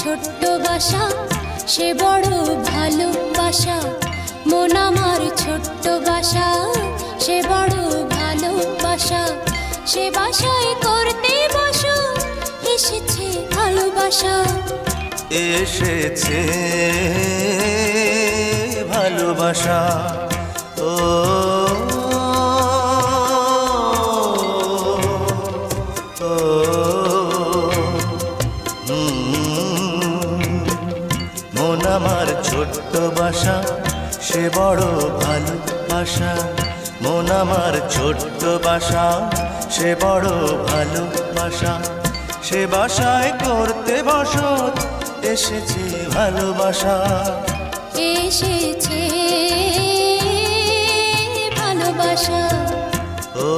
ছোট্ট বাসা সে বড় ভালোবাসা, মন আমার ছোট্ট বাসা সে বড় ভালোবাসা, সে বাসায় করতে বসো এসেছে ভালোবাসা, এসেছে ভালোবাসা। ও মন আমার ছোট্ট বাসা সে বড় ভালোবাসা, মন আমার ছোট্ট বাসা সে বড় ভালোবাসা, সে বাসায় করতে বসত এসেছে ভালোবাসা, এসেছে ভালোবাসা। ও